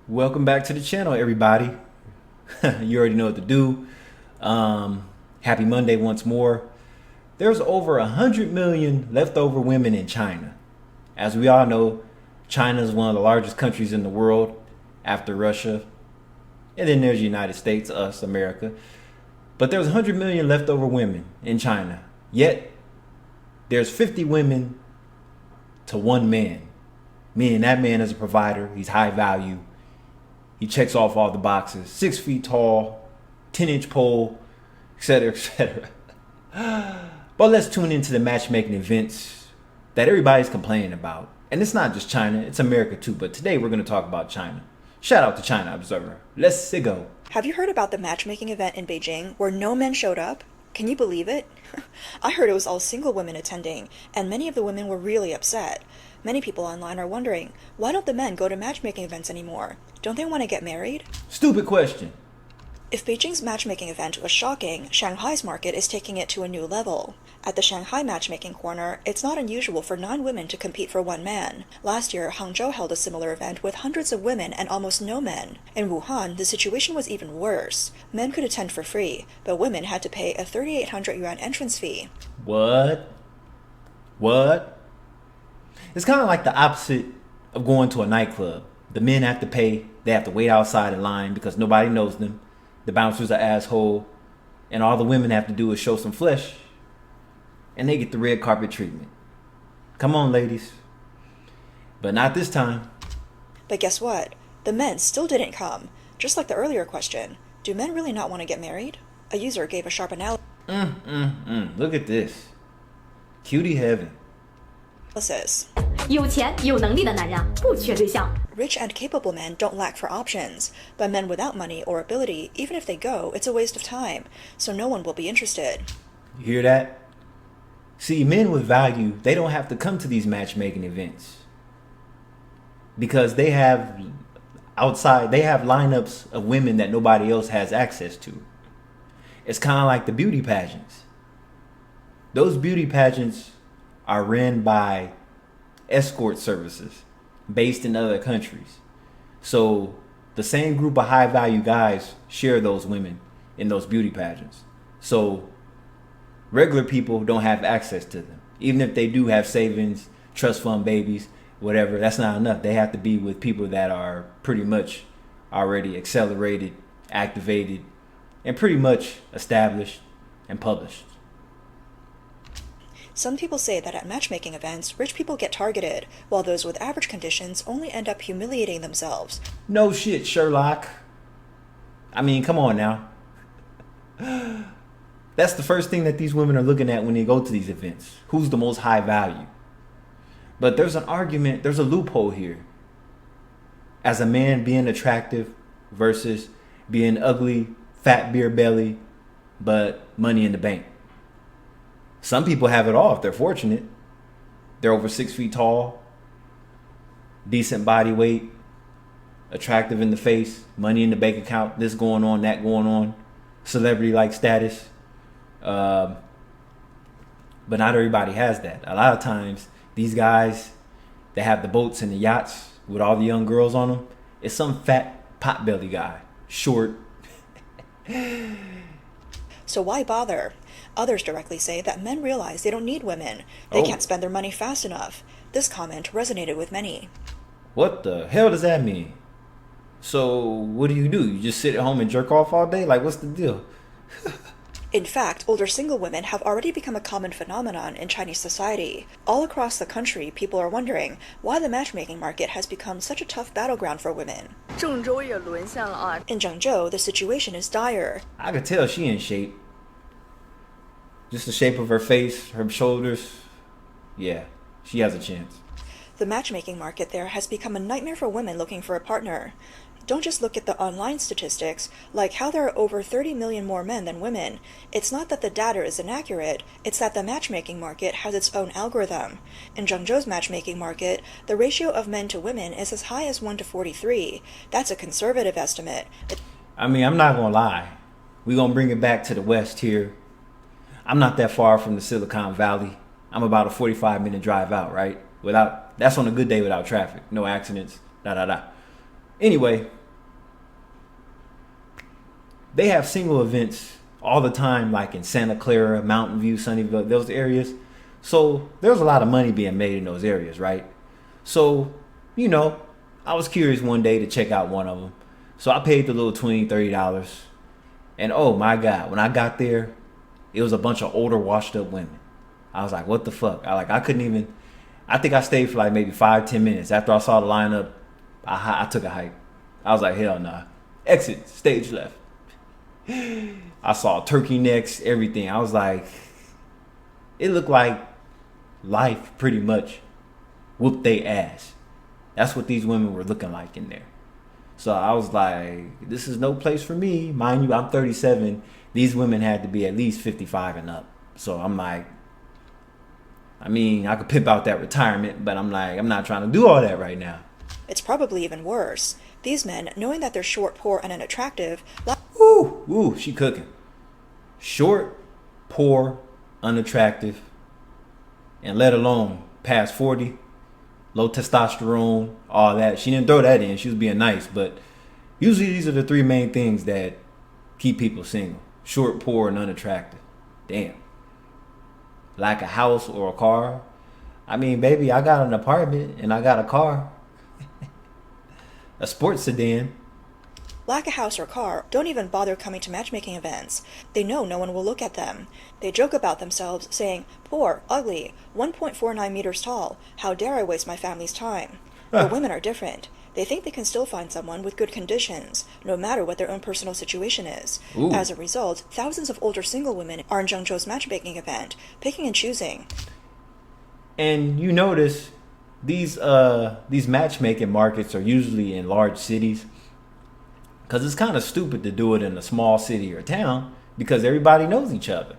Welcome back to the channel, everybody. You already know what to do. Happy Monday once more. There's over 100 million leftover women in China. As we all know, China is one of the largest countries in the world after Russia. And then there's the United States, us, America. But there's 100 million leftover women in China. Yet, there's 50 women to one man. Meaning that man is a provider, he's high value. He checks off all the boxes. 6 feet tall, 10-inch pole, etc., etc. But let's tune into the matchmaking events that everybody's complaining about. And it's not just China, it's America too. But today we're going to talk about China. Shout out to China Observer. Let's go. Have you heard about the matchmaking event in Beijing where no men showed up? Can you believe it? I heard it was all single women attending, and many of the women were really upset. Many people online are wondering, why don't the men go to matchmaking events anymore? Don't they want to get married? Stupid question. If Beijing's matchmaking event was shocking, Shanghai's market is taking it to a new level. At the Shanghai matchmaking corner, it's not unusual for 9 women to compete for 1 man. Last year, Hangzhou held a similar event with hundreds of women and almost no men. In Wuhan, the situation was even worse. Men could attend for free, but women had to pay a 3,800 yuan entrance fee. What? It's kind of like the opposite of going to a nightclub. The men have to pay, they have to wait outside in line because nobody knows them. The bouncer's an asshole, and all the women have to do is show some flesh, and they get the red carpet treatment. Come on, ladies. But not this time. But guess what? The men still didn't come. Just like the earlier question, do men really not want to get married? A user gave a sharp analysis. Look at this. Cutie heaven. 有钱有能力的男人不缺对象。 Rich and capable men don't lack for options, but men without money or ability, even if they go, it's a waste of time, so no one will be interested. You hear that? See, men with value, they don't have to come to these matchmaking events because they have lineups of women that nobody else has access to. It's kind of like the beauty pageants. Those beauty pageants are ran by escort services based in other countries. So the same group of high value guys share those women in those beauty pageants. So regular people don't have access to them. Even if they do have savings, trust fund babies, whatever, that's not enough. They have to be with people that are pretty much already accelerated, activated, and pretty much established and published. Some people say that at matchmaking events, rich people get targeted, while those with average conditions only end up humiliating themselves. No shit, Sherlock. I mean, come on now. That's the first thing that these women are looking at when they go to these events. Who's the most high value? But there's an argument, there's a loophole here. As a man being attractive versus being ugly, fat beer belly, but money in the bank. Some people have it all if they're fortunate. They're over 6 feet tall, decent body weight, attractive in the face, money in the bank account, this going on, that going on, celebrity-like status. But not everybody has that. A lot of times, these guys that have the boats and the yachts with all the young girls on them, it's some fat potbelly guy, short. So why bother? Others directly say that men realize they don't need women. They can't spend their money fast enough. This comment resonated with many. What the hell does that mean? So what do? You just sit at home and jerk off all day? Like, what's the deal? In fact, older single women have already become a common phenomenon in Chinese society. All across the country, people are wondering why the matchmaking market has become such a tough battleground for women. 郑州也沦陷了啊。 In Zhengzhou, the situation is dire. I could tell she in shape. Just the shape of her face, her shoulders. Yeah, she has a chance. The matchmaking market there has become a nightmare for women looking for a partner. Don't just look at the online statistics, like how there are over 30 million more men than women. It's not that the data is inaccurate, it's that the matchmaking market has its own algorithm. In Zhengzhou's matchmaking market, the ratio of men to women is as high as 1 to 43. That's a conservative estimate. I mean, I'm not gonna lie. We're gonna bring it back to the West here. I'm not that far from the Silicon Valley. I'm about a 45-minute drive out, right? That's on a good day without traffic, no accidents, Anyway, they have single events all the time, like in Santa Clara, Mountain View, Sunnyvale, those areas. So there's a lot of money being made in those areas, right? So, you know, I was curious one day to check out one of them. So I paid the little $20, $30. And oh my God, when I got there, it was a bunch of older, washed up women. I was like, what the fuck? I couldn't even, I think I stayed for like maybe 5-10 minutes. After I saw the lineup, I took a hike. I was like, hell nah. Exit, stage left. I saw turkey necks, everything. I was like, it looked like life pretty much whooped they ass. That's what these women were looking like in there. So I was like, this is no place for me. Mind you, I'm 37. These women had to be at least 55 and up. So I'm like, I mean, I could pimp out that retirement, but I'm like, I'm not trying to do all that right now. It's probably even worse. These men, knowing that they're short, poor, and unattractive, Ooh, she cooking. Short, poor, unattractive, and let alone past 40, low testosterone, all that. She didn't throw that in. She was being nice, but usually these are the three main things that keep people single. Short, poor, and unattractive. Damn. Lack a house or a car. I mean, baby, I got an apartment and I got a car. A sports sedan. lack a house or car, don't even bother coming to matchmaking events. They know no one will look at them. They joke about themselves, saying, poor, ugly, 1.49 meters tall, how dare I waste my family's time? But women are different. They think they can still find someone with good conditions, no matter what their own personal situation is. Ooh. As a result, thousands of older single women are in Zhengzhou's matchmaking event, picking and choosing. And you notice these matchmaking markets are usually in large cities, because it's kind of stupid to do it in a small city or town because everybody knows each other.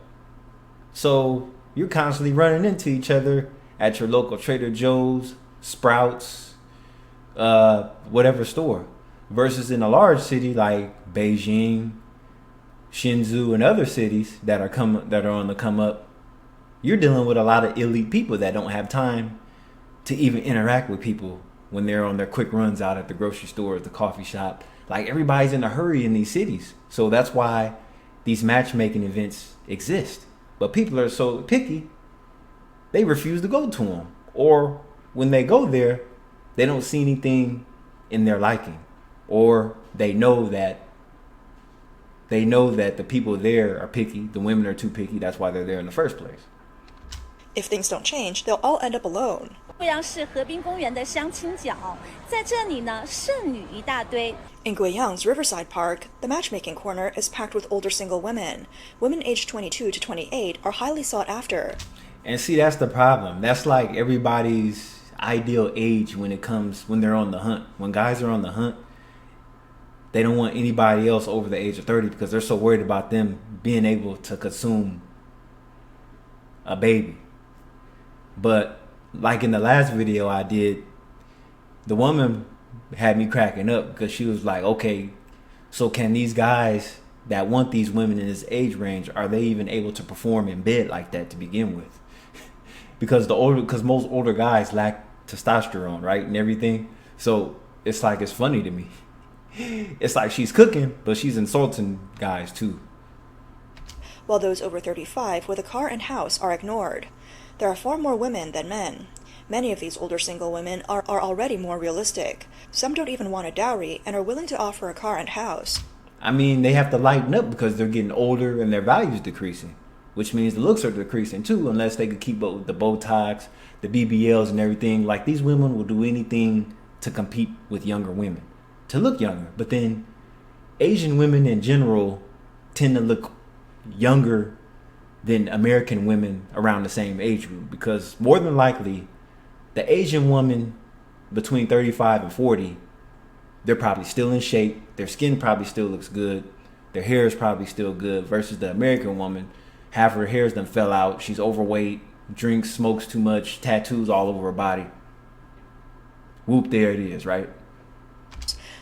So you're constantly running into each other at your local Trader Joe's, Sprouts, whatever store, versus in a large city like Beijing, Shenzhou, and other cities that are on the come up. You're dealing with a lot of elite people that don't have time to even interact with people when they're on their quick runs out at the grocery store, at the coffee shop. Like, everybody's in a hurry in these cities. So that's why these matchmaking events exist. But people are so picky, they refuse to go to them. Or when they go there, they don't see anything in their liking. Or they know that the people there are picky. The women are too picky. That's why they're there in the first place. If things don't change, they'll all end up alone. 贵阳市河滨公园的相亲角，在这里呢，剩女一大堆。 In Guiyang's Riverside Park, the matchmaking corner is packed with older single women. Women aged 22 to 28 are highly sought after. And see, that's the problem. That's like everybody's ideal age when they're on the hunt. When guys are on the hunt, they don't want anybody else over the age of 30 because they're so worried about them being able to consume a baby. But like in the last video I did, the woman had me cracking up because she was like, okay, so can these guys that want these women in this age range, are they even able to perform in bed like that to begin with? because most older guys lack testosterone, right, and everything. So it's like, it's funny to me. It's like she's cooking, but she's insulting guys too. While those over 35 with a car and house are ignored. There are far more women than men. Many of these older single women are already more realistic. Some don't even want a dowry and are willing to offer a car and house. I mean, they have to lighten up because they're getting older and their value's decreasing, which means the looks are decreasing too, unless they could keep up with the Botox, the BBLs and everything. Like, these women will do anything to compete with younger women, to look younger. But then Asian women in general tend to look younger than American women around the same age group, because more than likely the Asian woman between 35 and 40, they're probably still in shape, their skin probably still looks good, their hair is probably still good, versus the American woman, half her hair's done fell out, she's overweight, drinks, smokes too much, tattoos all over her body. Whoop, there it is, right?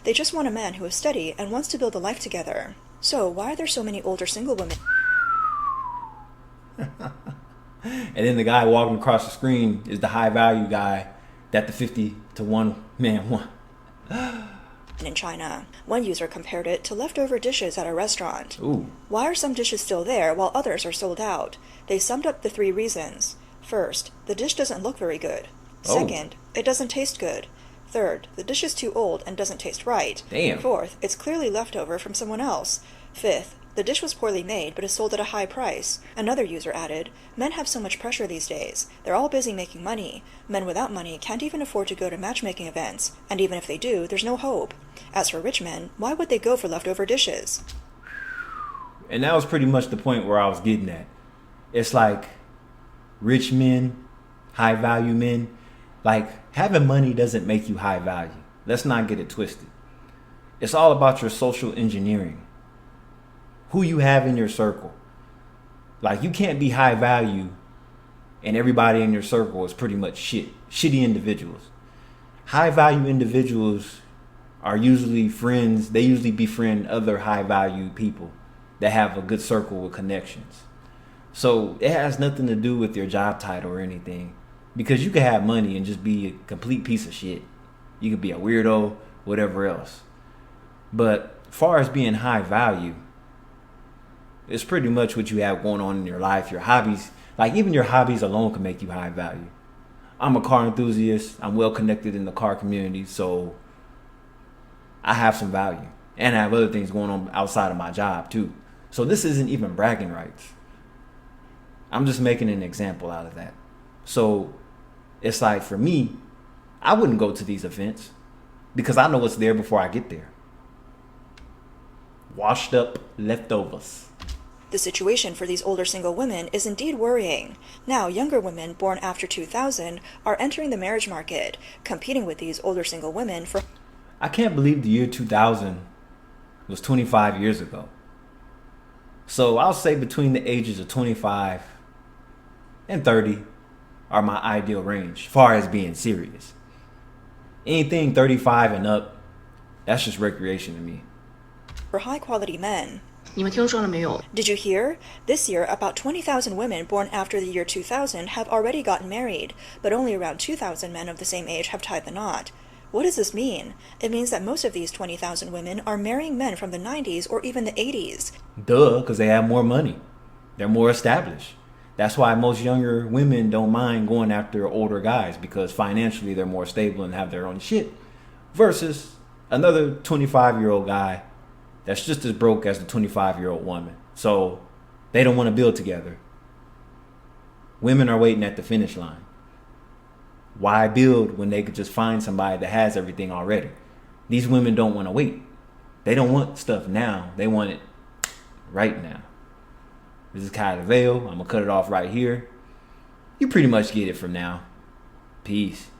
They just want a man who is steady and wants to build a life together. So why are there so many older single women? And then the guy walking across the screen is the high value guy that the 50 to 1 man want. in China. One user compared it to leftover dishes at a restaurant. Ooh. Why are some dishes still there while others are sold out? They summed up the 3 reasons. First, the dish doesn't look very good. Oh. Second, it doesn't taste good. Third, the dish is too old and doesn't taste right. Damn. Fourth, it's clearly leftover from someone else. Fifth, the dish was poorly made but is sold at a high price. Another user added, men have so much pressure these days. They're all busy making money. Men without money can't even afford to go to matchmaking events. And even if they do, there's no hope. As for rich men, why would they go for leftover dishes? And that was pretty much the point where I was getting at. It's like rich men, high value men, like having money doesn't make you high value. Let's not get it twisted. It's all about your social engineering. Who you have in your circle. Like you can't be high value and everybody in your circle is pretty much shitty individuals. High value individuals are usually friends. They usually befriend other high value people that have a good circle with connections. So it has nothing to do with your job title or anything, because you can have money and just be a complete piece of shit. You could be a weirdo, whatever else. But as far as being high value, it's pretty much what you have going on in your life, your hobbies. Like even your hobbies alone can make you high value. I'm a car enthusiast. I'm well connected in the car community, so I have some value. And I have other things going on outside of my job too. So this isn't even bragging rights. I'm just making an example out of that. So it's like for me, I wouldn't go to these events because I know what's there before I get there. Washed up leftovers. The situation for these older single women is indeed worrying. Now, younger women born after 2000 are entering the marriage market, competing with these older single women for... I can't believe the year 2000 was 25 years ago. So I'll say between the ages of 25 and 30 are my ideal range, as far as being serious. Anything 35 and up, that's just recreation to me. For high-quality men. 你们听说了没有？ Did you hear? This year, about 20,000 women born after the year 2000 have already gotten married, but only around 2,000 men of the same age have tied the knot. What does this mean? It means that most of these 20,000 women are marrying men from the 90s or even the 80s. Duh, because they have more money. They're more established. That's why most younger women don't mind going after older guys, because financially they're more stable and have their own shit. Versus another 25-year-old guy that's just as broke as the 25-year-old woman. So they don't want to build together. Women are waiting at the finish line. Why build when they could just find somebody that has everything already? These women don't want to wait. They don't want stuff now. They want it right now. This is Kai the Veil. I'm going to cut it off right here. You pretty much get it from now. Peace.